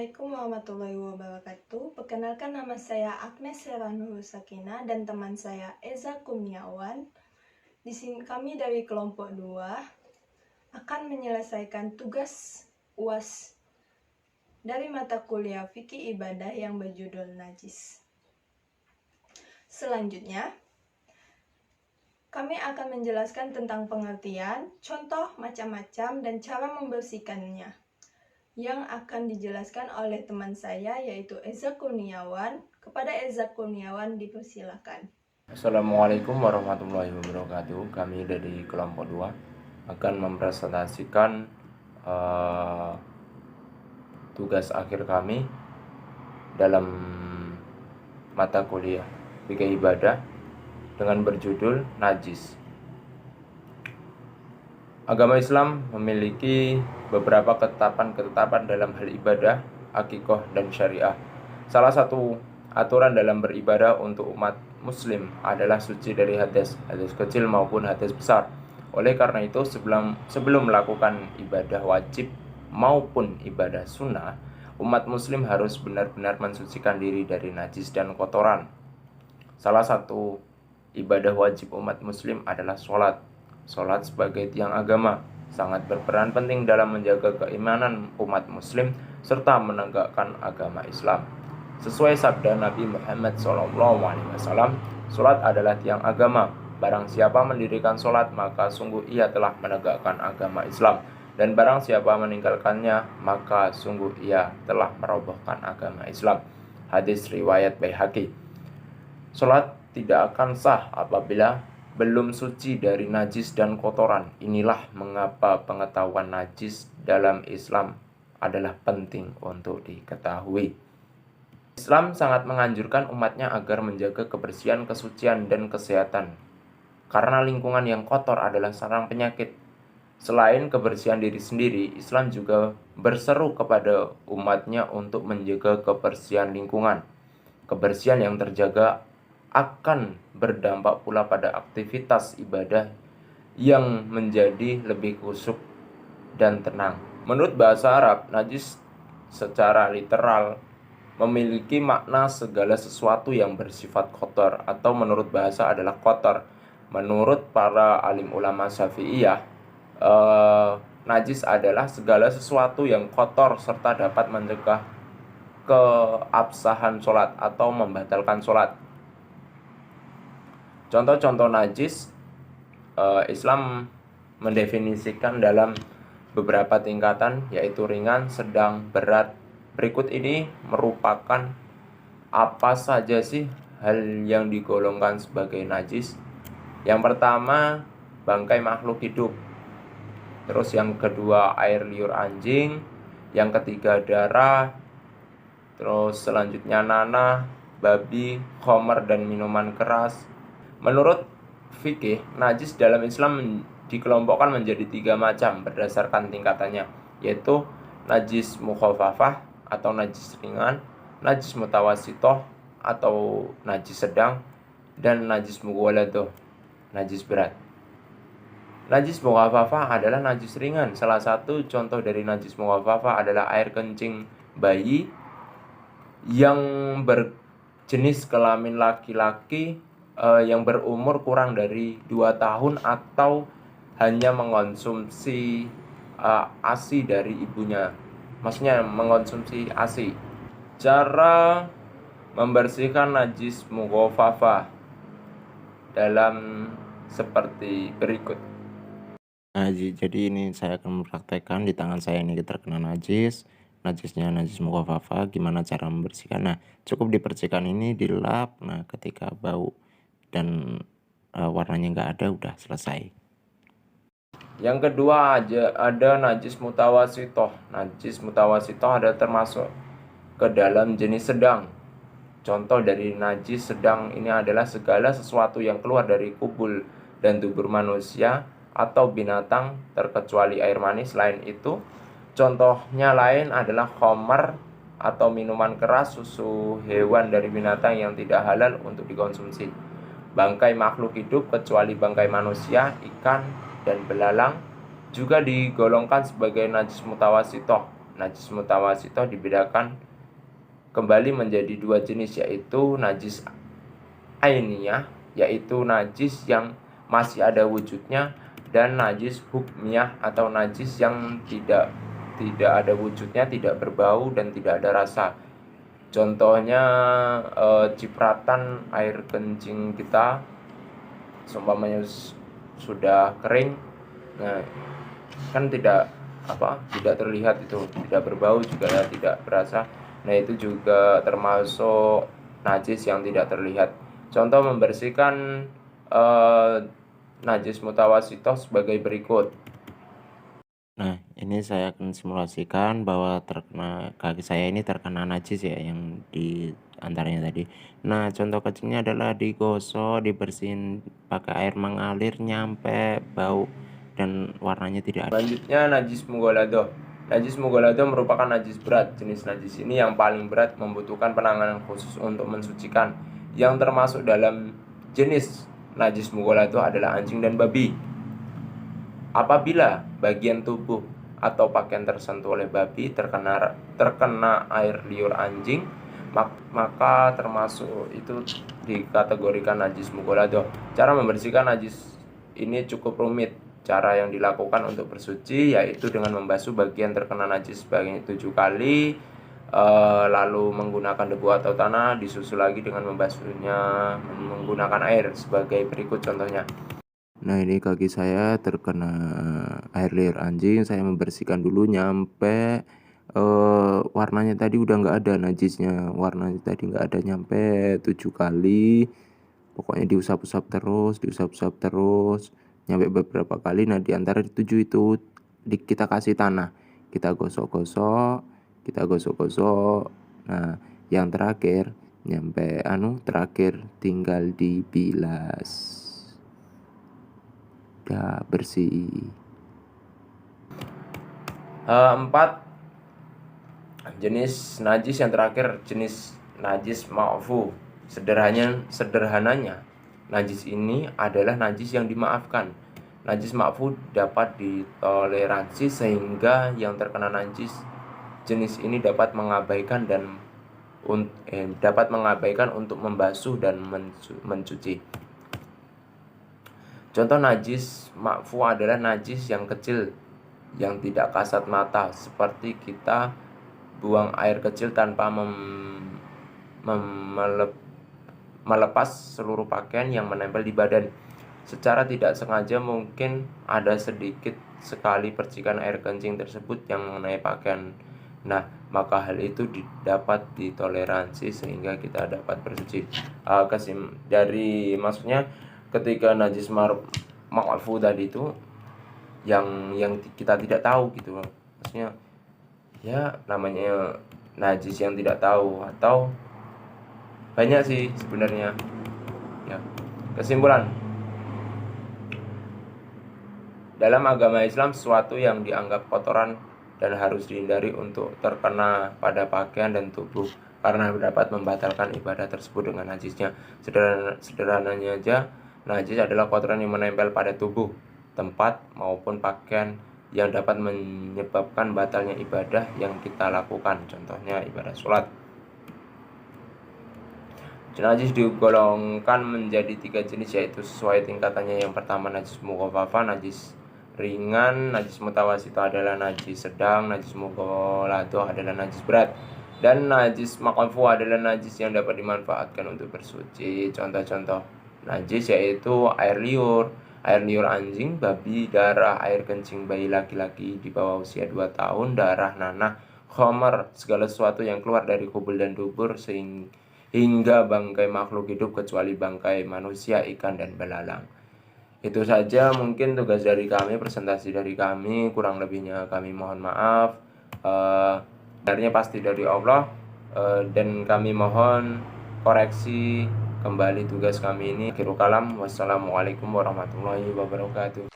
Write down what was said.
Assalamualaikum warahmatullahi wabarakatuh. Perkenalkan, nama saya Agnes Heranur Sakina dan teman saya Eza Kurniawan. Di sini kami dari kelompok 2 akan menyelesaikan tugas UAS dari mata kuliah Fikih Ibadah yang berjudul Najis. Selanjutnya, kami akan menjelaskan tentang pengertian, contoh macam-macam, dan cara membersihkannya, yang akan dijelaskan oleh teman saya yaitu Eza Kurniawan. Kepada Eza Kurniawan dipersilakan. Assalamualaikum warahmatullahi wabarakatuh. Kami dari kelompok 2 akan mempresentasikan tugas akhir kami dalam mata kuliah Fikih Ibadah dengan berjudul Najis. Agama Islam memiliki beberapa ketetapan-ketetapan dalam hal ibadah, akikoh, dan syariah. Salah satu aturan dalam beribadah untuk umat muslim adalah suci dari hadas kecil maupun hadas besar. Oleh karena itu, sebelum melakukan ibadah wajib maupun ibadah sunnah, umat muslim harus benar-benar mensucikan diri dari najis dan kotoran. Salah satu ibadah wajib umat muslim adalah sholat. Sholat sebagai tiang agama sangat berperan penting dalam menjaga keimanan umat muslim serta menegakkan agama Islam. Sesuai sabda Nabi Muhammad SAW, sholat adalah tiang agama. Barang siapa mendirikan sholat, maka sungguh ia telah menegakkan agama Islam. Dan barang siapa meninggalkannya, maka sungguh ia telah merobohkan agama Islam. Hadis riwayat Baihaqi. Sholat tidak akan sah apabila belum suci dari najis dan kotoran. Inilah mengapa pengetahuan najis dalam Islam adalah penting untuk diketahui. Islam sangat menganjurkan umatnya agar menjaga kebersihan, kesucian, dan kesehatan. Karena lingkungan yang kotor adalah sarang penyakit. Selain kebersihan diri sendiri, Islam juga berseru kepada umatnya untuk menjaga kebersihan lingkungan. Kebersihan yang terjaga akan berdampak pula pada aktivitas ibadah yang menjadi lebih khusyuk dan tenang. Menurut bahasa Arab, najis secara literal memiliki makna segala sesuatu yang bersifat kotor, atau menurut bahasa adalah kotor. Menurut para alim ulama Syafi'iyah, najis adalah segala sesuatu yang kotor serta dapat mencegah keabsahan sholat atau membatalkan sholat. Contoh-contoh najis, Islam mendefinisikan dalam beberapa tingkatan, yaitu ringan, sedang, berat. Berikut ini merupakan apa saja sih hal yang digolongkan sebagai najis. Yang pertama, bangkai makhluk hidup. Terus yang kedua, air liur anjing. Yang ketiga, darah. Terus selanjutnya nanah, babi, khamar, dan minuman keras. Menurut fikih, najis dalam Islam dikelompokkan menjadi 3 macam berdasarkan tingkatannya, yaitu najis mukhafafah atau najis ringan, najis mutawasitoh atau najis sedang, dan najis mughaladoh, najis berat. Najis mukhafafah adalah najis ringan. Salah satu contoh dari najis mukhafafah adalah air kencing bayi yang berjenis kelamin laki-laki yang berumur kurang dari 2 tahun atau hanya mengonsumsi ASI dari ibunya. Maksudnya mengonsumsi ASI. Cara membersihkan najis mughafafah dalam seperti berikut. Nah, jadi ini saya akan mempraktekkan di tangan saya ini terkena najisnya najis mughafafah, gimana cara membersihkan. Nah, cukup dipercikan ini dilap. Nah, ketika bau dan warnanya nggak ada, udah selesai. Yang kedua ada najis mutawasitoh. Najis mutawasitoh ada termasuk ke dalam jenis sedang. Contoh dari najis sedang ini adalah segala sesuatu yang keluar dari kubul dan tubuh manusia atau binatang terkecuali air mani. Selain itu, contohnya lain adalah khamar atau minuman keras, susu hewan dari binatang yang tidak halal untuk dikonsumsi. Bangkai makhluk hidup kecuali bangkai manusia, ikan, dan belalang juga digolongkan sebagai najis mutawasitoh. najis mutawasitoh dibedakan kembali menjadi dua jenis, yaitu najis ainiyah, yaitu najis yang masih ada wujudnya, dan najis hukmiyah atau najis yang tidak ada wujudnya, tidak berbau dan tidak ada rasa. Contohnya cipratan air kencing kita seumpamanya sudah kering, nah kan tidak terlihat, itu tidak berbau juga ya, tidak berasa. Nah itu juga termasuk najis yang tidak terlihat. Contoh membersihkan najis mutawasitoh sebagai berikut. Nah, ini saya akan simulasikan bahwa kaki saya ini terkena najis ya, yang di antaranya tadi. Nah, contoh kecilnya adalah digosok, dibersihin pakai air mengalir nyampe bau dan warnanya tidak ada. Selanjutnya najis mughaladoh. Najis mughaladoh merupakan najis berat. Jenis najis ini yang paling berat, membutuhkan penanganan khusus untuk mensucikan. Yang termasuk dalam jenis najis mughaladoh adalah anjing dan babi. Apabila bagian tubuh atau pakaian tersentuh oleh babi terkena air liur anjing, maka termasuk itu dikategorikan najis mughaladoh. Cara membersihkan najis ini cukup rumit. Cara yang dilakukan untuk bersuci yaitu dengan membasuh bagian terkena najis sebanyak 7 kali, lalu menggunakan debu atau tanah, disusul lagi dengan membasuhnya menggunakan air sebagai berikut contohnya. Nah, ini kaki saya terkena air liur anjing. Saya membersihkan dulu nyampe warnanya tadi udah nggak ada najisnya. Warnanya tadi nggak ada, nyampe 7 kali. Pokoknya diusap-usap terus, nyampe beberapa kali. Nah, di antara 7 itu kita kasih tanah. Kita gosok-gosok. Nah, yang terakhir terakhir tinggal dibilas. Udah bersih. 4. Jenis najis yang terakhir, jenis najis ma'fu. Sederhananya, najis ini adalah najis yang dimaafkan. Najis ma'fu dapat ditoleransi sehingga yang terkena najis jenis ini dapat mengabaikan untuk membasuh dan mencuci. Contoh najis ma'fu adalah najis yang kecil yang tidak kasat mata, seperti kita buang air kecil tanpa melepas seluruh pakaian yang menempel di badan. Secara tidak sengaja mungkin ada sedikit sekali percikan air kencing tersebut yang mengenai pakaian. Nah, maka hal itu dapat ditoleransi sehingga kita dapat bersuci. Maksudnya ketika najis ma'fu tadi itu yang kita tidak tahu gitu loh. Maksudnya ya namanya najis yang tidak tahu, atau banyak sih sebenarnya. Ya, kesimpulan. Dalam agama Islam, sesuatu yang dianggap kotoran dan harus dihindari untuk terkena pada pakaian dan tubuh karena dapat membatalkan ibadah tersebut dengan najisnya. Sederhananya aja, najis adalah kotoran yang menempel pada tubuh, tempat, maupun pakaian yang dapat menyebabkan batalnya ibadah yang kita lakukan. Contohnya ibadah sholat. Najis digolongkan menjadi 3 jenis, yaitu sesuai tingkatannya. Yang pertama najis mughalladzah, najis ringan. Najis mutawasitoh adalah najis sedang. Najis mughalladzah adalah najis berat. Dan najis ma'fu adalah najis yang dapat dimanfaatkan untuk bersuci. Contoh-contoh najis yaitu air liur anjing, babi, darah, air kencing bayi laki-laki di bawah usia 2 tahun, darah nanah, khamar, segala sesuatu yang keluar dari kubul dan dubur hingga bangkai makhluk hidup kecuali bangkai manusia, ikan, dan belalang. Itu saja mungkin tugas dari kami, presentasi dari kami. Kurang lebihnya kami mohon maaf. Sebenarnya pasti dari Allah, dan kami mohon koreksi kembali tugas kami ini. Akhirul kalam, wassalamualaikum warahmatullahi wabarakatuh.